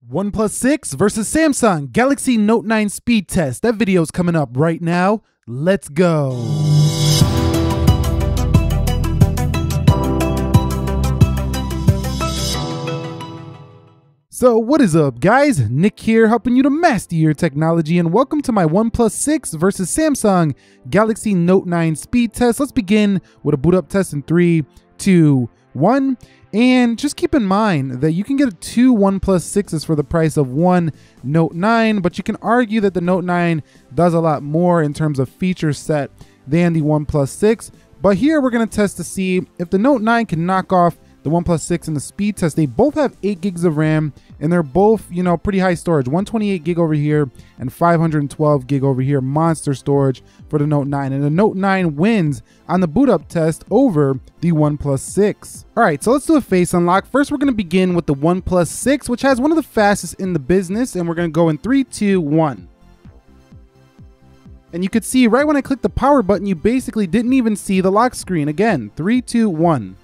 OnePlus 6 versus Samsung Galaxy Note 9 speed test. That video is coming up right now. Let's go. So what is up, guys? Nick here, helping you to master your technology, and welcome to my OnePlus 6 versus Samsung Galaxy Note 9 speed test. Let's begin with a boot up test in 3, 2, 1. And just keep in mind that you can get two OnePlus 6s for the price of one Note 9, but you can argue that the Note 9 does a lot more in terms of feature set than the OnePlus 6. But here we're going to test to see if the Note 9 can knock off the OnePlus 6 in the speed test. They both have 8 gigs of RAM, and they're both, pretty high storage. 128 gig over here and 512 gig over here. Monster storage for the Note 9. And the Note 9 wins on the boot up test over the OnePlus 6. All right, so let's do a face unlock. First, we're going to begin with the OnePlus 6, which has one of the fastest in the business. And we're going to go in 3, 2, 1. And you could see right when I clicked the power button, you basically didn't even see the lock screen. Again, 3, 2, 1.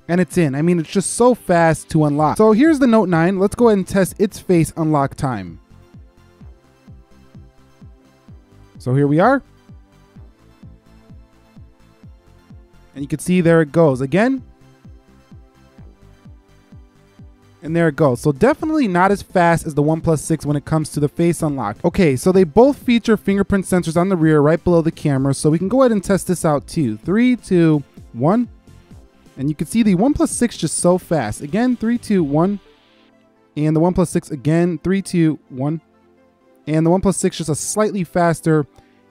And it's in. I mean, it's just so fast to unlock. So here's the Note 9. Let's go ahead and test its face unlock time. So here we are. And you can see there it goes again. And there it goes. So definitely not as fast as the OnePlus 6 when it comes to the face unlock. Okay, so they both feature fingerprint sensors on the rear right below the camera. So we can go ahead and test this out too. 3, 2, 1. And you can see the OnePlus 6 just so fast. Again, 3, 2, 1. And the OnePlus 6 again, 3, 2, 1. And the OnePlus 6 just a slightly faster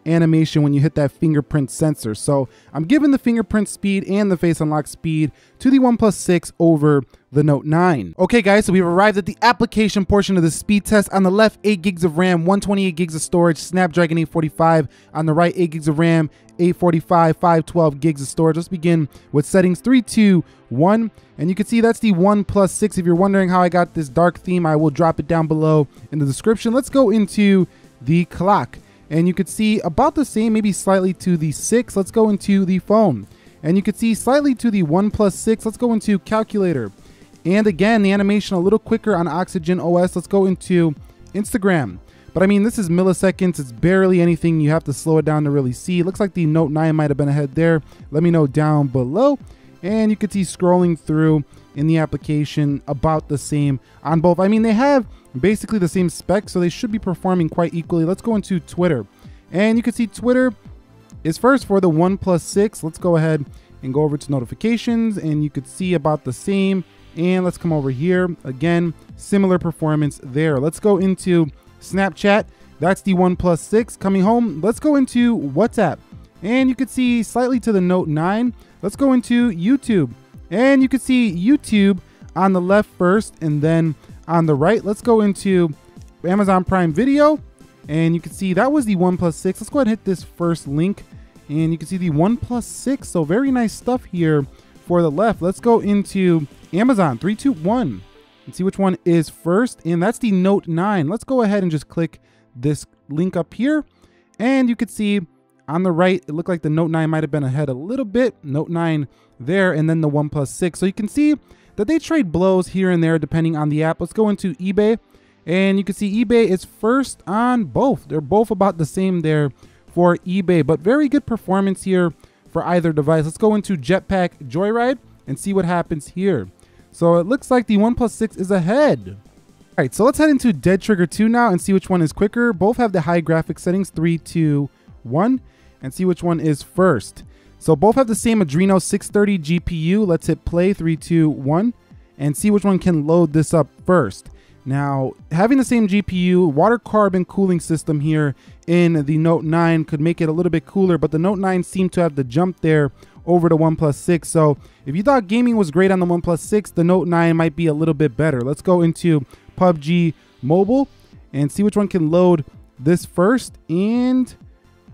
animation when you hit that fingerprint sensor. So I'm giving the fingerprint speed and the face unlock speed to the OnePlus 6 over the Note 9. Okay guys, so we've arrived at the application portion of the speed test. On the left, 8 gigs of RAM, 128 gigs of storage, Snapdragon 845. On the right, 8 gigs of RAM, 845, 512 gigs of storage. Let's begin with settings. 3, 2, 1. And you can see that's the OnePlus 6. If you're wondering how I got this dark theme, I will drop it down below in the description. Let's go into the clock. And you could see about the same, maybe slightly to the 6. Let's go into the phone. And you could see slightly to the OnePlus 6. Let's go into calculator. And again, the animation a little quicker on Oxygen OS. Let's go into Instagram. But I mean, this is milliseconds. It's barely anything you have to slow it down to really see. It looks like the Note 9 might have been ahead there. Let me know down below. And you can see scrolling through in the application about the same on both. I mean, they have basically the same specs, so they should be performing quite equally. Let's go into Twitter. And you can see Twitter is first for the OnePlus 6. Let's go ahead and go over to notifications, and you could see about the same. And let's come over here. Again, similar performance there. Let's go into Snapchat. That's the OnePlus 6 coming home. Let's go into WhatsApp. And you can see slightly to the Note 9. Let's go into YouTube. And you can see YouTube on the left first, and then on the right, let's go into Amazon Prime Video. And you can see that was the OnePlus 6. Let's go ahead and hit this first link. And you can see the OnePlus 6. So very nice stuff here for the left. Let's go into Amazon. 3, 2, 1. And see which one is first. And that's the Note 9. Let's go ahead and just click this link up here. And you can see on the right, it looked like the Note 9 might have been ahead a little bit. Note 9 there, and then the OnePlus 6. So you can see that they trade blows here and there depending on the app. Let's go into eBay. And you can see eBay is first on both. They're both about the same there for eBay, but very good performance here for either device. Let's go into Jetpack Joyride and see what happens here. So it looks like the OnePlus 6 is ahead. All right, so let's head into Dead Trigger 2 now and see which one is quicker. Both have the high graphic settings, 3, 2, 1, and see which one is first. So both have the same Adreno 630 GPU. Let's hit play, 3, 2, 1, and see which one can load this up first. Now, having the same GPU, water carbon cooling system here in the Note 9 could make it a little bit cooler, but the Note 9 seemed to have the jump there over the OnePlus 6. So if you thought gaming was great on the OnePlus 6, the Note 9 might be a little bit better. Let's go into PUBG Mobile and see which one can load this first. And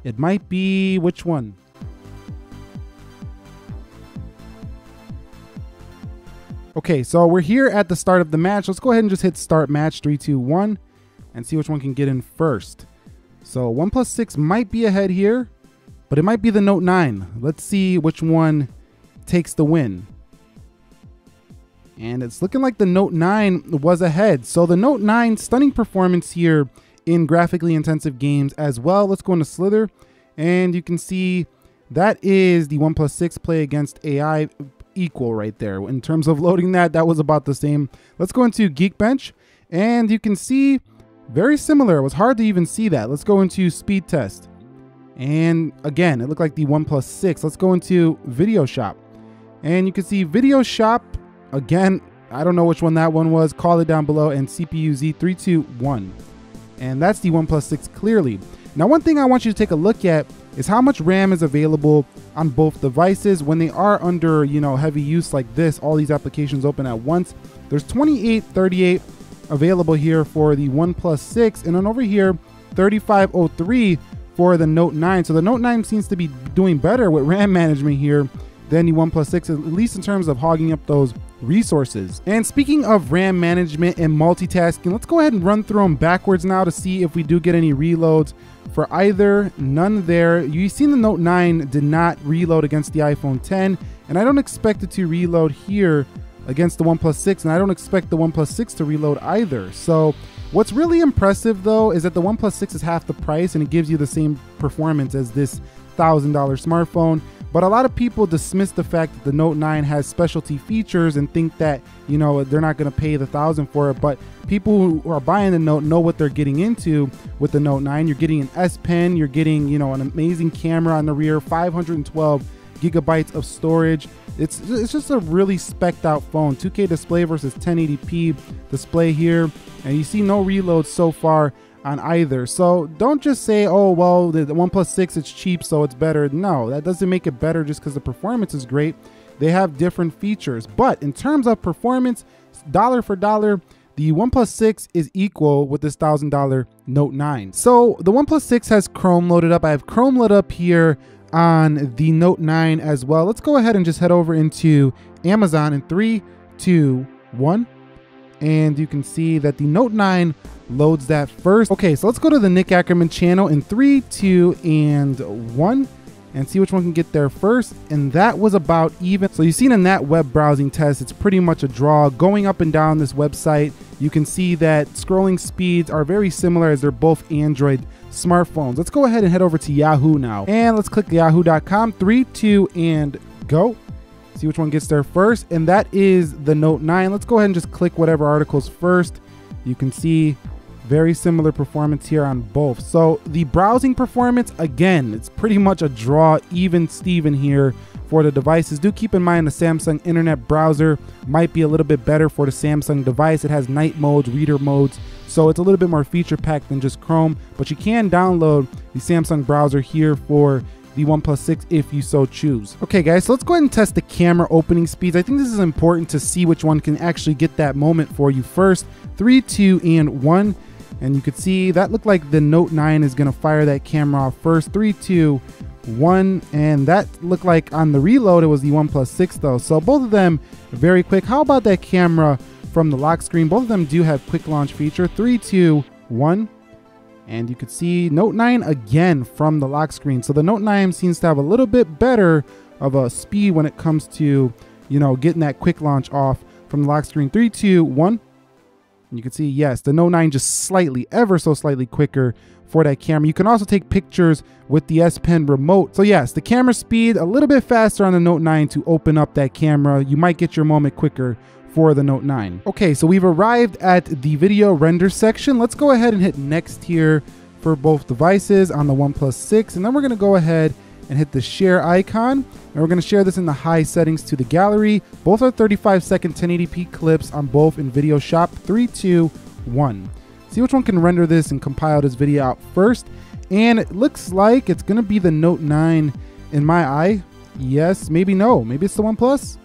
it might be which one? Okay, so we're here at the start of the match. Let's go ahead and just hit start match, 3, 2, 1, and see which one can get in first. So OnePlus 6 might be ahead here, but it might be the Note 9. Let's see which one takes the win. And it's looking like the Note 9 was ahead. So the Note 9, stunning performance here in graphically intensive games as well. Let's go into Slither, and you can see that is the OnePlus 6 Play against AI equal right there. In terms of loading that was about the same. Let's go into Geekbench, and you can see very similar. It was hard to even see that. Let's go into Speed Test. And again, it looked like the OnePlus 6. Let's go into Video Shop, and you can see Video Shop again. I don't know which one that one was. Call it down below. And CPU Z321. And that's the OnePlus 6 clearly. Now, one thing I want you to take a look at is how much RAM is available on both devices when they are under, heavy use like this, all these applications open at once. There's 2838 available here for the OnePlus 6, and then over here 3503 for the Note 9. So the Note 9 seems to be doing better with RAM management here than the OnePlus 6, at least in terms of hogging up those resources. And speaking of RAM management and multitasking, let's go ahead and run through them backwards now to see if we do get any reloads. For either, none there. You've seen the Note 9 did not reload against the iPhone 10, and I don't expect it to reload here against the OnePlus 6, and I don't expect the OnePlus 6 to reload either. So what's really impressive though is that the OnePlus 6 is half the price and it gives you the same performance as this $1,000 smartphone. But a lot of people dismiss the fact that the Note 9 has specialty features and think that, they're not going to pay the $1,000 for it. But people who are buying the Note know what they're getting into with the Note 9. You're getting an S Pen, you're getting, an amazing camera on the rear, 512 gigabytes of storage. It's just a really specced out phone. 2K display versus 1080p display here. And you see no reloads so far on either. So don't just say, oh, well, the OnePlus 6, it's cheap, so it's better. No, that doesn't make it better just because the performance is great. They have different features. But in terms of performance, dollar for dollar, the OnePlus 6 is equal with this $1,000 Note 9. So the OnePlus 6 has Chrome loaded up. I have Chrome loaded up here on the Note 9 as well. Let's go ahead and just head over into Amazon in 3, 2, 1. And you can see that the Note 9 loads that first. Okay, so let's go to the Nick Ackerman channel in 3, 2, and 1 and see which one can get there first. And that was about even. So you've seen in that web browsing test, it's pretty much a draw. Going up and down this website, you can see that scrolling speeds are very similar as they're both Android smartphones. Let's go ahead and head over to Yahoo now. And let's click yahoo.com, 3, 2, and go. See which one gets there first, and that is the Note 9. Let's go ahead and just click whatever articles first. You can see very similar performance here on both. So the browsing performance, again, it's pretty much a draw, even Steven here for the devices. Do keep in mind the Samsung internet browser might be a little bit better for the Samsung device. It has night modes, reader modes, so it's a little bit more feature packed than just Chrome, but you can download the Samsung browser here for the OnePlus 6 if you so choose. Okay guys, so let's go ahead and test the camera opening speeds. I think this is important to see which one can actually get that moment for you first. 3, 2, and 1. And you could see that looked like the Note 9 is gonna fire that camera off first. 3, 2, 1. And that looked like on the reload, it was the OnePlus 6 though. So both of them very quick. How about that camera from the lock screen? Both of them do have quick launch feature. 3, 2, 1. And you could see Note 9 again from the lock screen. So the Note 9 seems to have a little bit better of a speed when it comes to, getting that quick launch off from the lock screen. 3, 2, 1. And you can see, yes, the Note 9 just slightly, ever so slightly quicker for that camera. You can also take pictures with the S Pen remote. So yes, the camera speed a little bit faster on the Note 9 to open up that camera. You might get your moment quicker for the Note 9. Okay, so we've arrived at the video render section. Let's go ahead and hit next here for both devices on the OnePlus 6. And then we're gonna go ahead and hit the share icon. And we're gonna share this in the high settings to the gallery. Both are 35-second 1080p clips on both in Video Shop. 3, 2, 1. See which one can render this and compile this video out first. And it looks like it's gonna be the Note 9 in my eye. Yes, maybe no, maybe it's the OnePlus.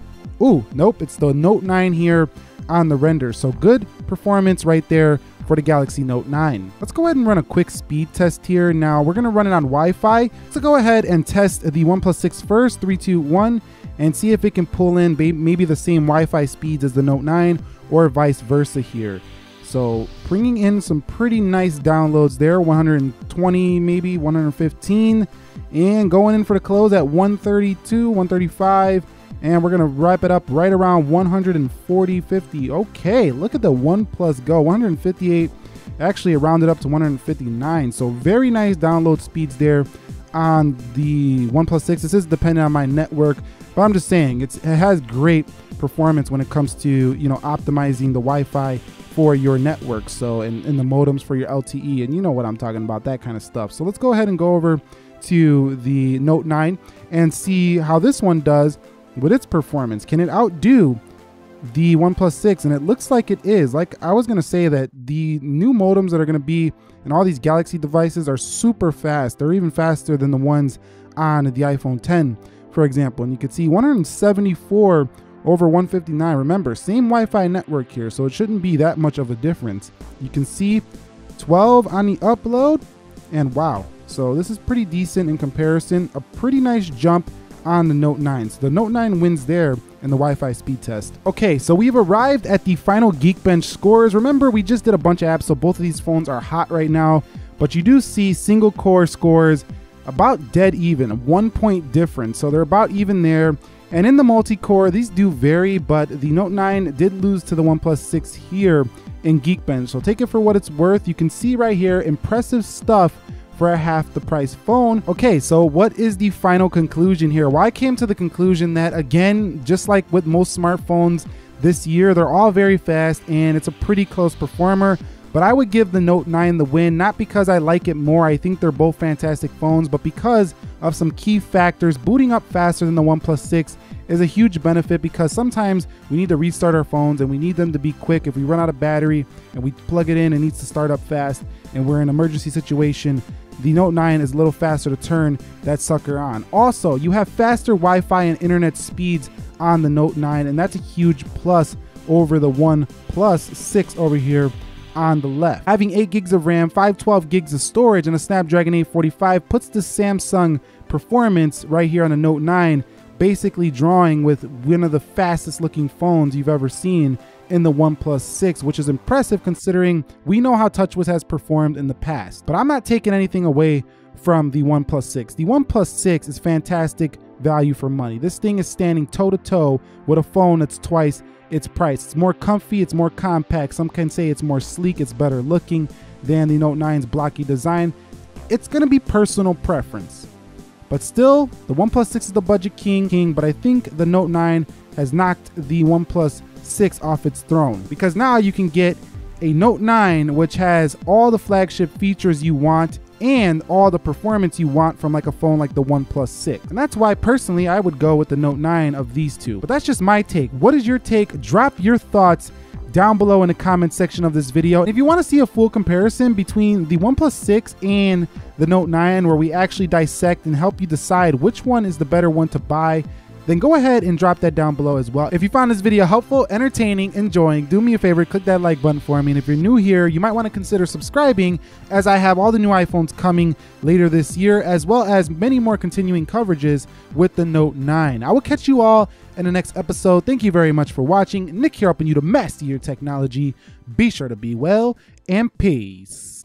Ooh, nope, it's the Note 9 here on the render. So good performance right there for the Galaxy Note 9. Let's go ahead and run a quick speed test here. Now we're gonna run it on Wi-Fi. So go ahead and test the OnePlus 6 first, 3, 2, 1, and see if it can pull in maybe the same Wi-Fi speeds as the Note 9 or vice versa here. So bringing in some pretty nice downloads there, 120, maybe 115, and going in for the close at 132, 135, And we're gonna wrap it up right around 140, 50. Okay, look at the OnePlus Go, 158. Actually, it rounded up to 159. So very nice download speeds there on the OnePlus 6. This is dependent on my network, but I'm just saying it has great performance when it comes to, you know, optimizing the Wi-Fi for your network. So and the modems for your LTE, and you know what I'm talking about, that kind of stuff. So let's go ahead and go over to the Note 9 and see how this one does with its performance. Can it outdo the OnePlus 6? And it looks like it is. Like I was gonna say that the new modems that are gonna be in all these Galaxy devices are super fast. They're even faster than the ones on the iPhone 10, for example. And you can see 174 over 159. Remember, same Wi-Fi network here, so it shouldn't be that much of a difference. You can see 12 on the upload, and wow. So this is pretty decent in comparison. A pretty nice jump on the Note 9. So the Note 9 wins there in the Wi-Fi speed test. Okay, so we've arrived at the final Geekbench scores. Remember, we just did a bunch of apps, so both of these phones are hot right now, but you do see single core scores about dead even, a 1 point difference. So they're about even there. And in the multi-core, these do vary, but the Note 9 did lose to the OnePlus 6 here in Geekbench. So take it for what it's worth. You can see right here, impressive stuff for a half the price phone. Okay, so what is the final conclusion here? Well, I came to the conclusion that, again, just like with most smartphones this year, they're all very fast and it's a pretty close performer. But I would give the Note 9 the win, not because I like it more. I think they're both fantastic phones, but because of some key factors. Booting up faster than the OnePlus 6 is a huge benefit, because sometimes we need to restart our phones and we need them to be quick. If we run out of battery and we plug it in, it needs to start up fast and we're in an emergency situation, the Note 9 is a little faster to turn that sucker on. Also, you have faster Wi-Fi and internet speeds on the Note 9, and that's a huge plus over the OnePlus 6 over here on the left. Having 8 gigs of RAM, 512 gigs of storage, and a Snapdragon 845 puts the Samsung performance right here on the Note 9 basically drawing with one of the fastest looking phones you've ever seen in the OnePlus 6, which is impressive considering we know how TouchWiz has performed in the past. But I'm not taking anything away from the OnePlus 6. The OnePlus 6 is fantastic value for money. This thing is standing toe-to-toe with a phone that's twice its price. It's more comfy, it's more compact. Some can say it's more sleek, it's better looking than the Note 9's blocky design. It's gonna be personal preference. But still, the OnePlus 6 is the budget king, but I think the Note 9 has knocked the OnePlus 6 off its throne, because now you can get a Note 9 which has all the flagship features you want and all the performance you want from like a phone like the OnePlus 6. And that's why personally I would go with the Note 9 of these two. But that's just my take. What is your take? Drop your thoughts down below in the comment section of this video. If you want to see a full comparison between the OnePlus 6 and the Note 9, where we actually dissect and help you decide which one is the better one to buy, then go ahead and drop that down below as well. If you found this video helpful, entertaining, enjoying, do me a favor, click that like button for me. And if you're new here, you might want to consider subscribing, as I have all the new iPhones coming later this year, as well as many more continuing coverages with the Note 9. I will catch you all in the next episode. Thank you very much for watching. Nick here, helping you to master your technology. Be sure to be well, and peace.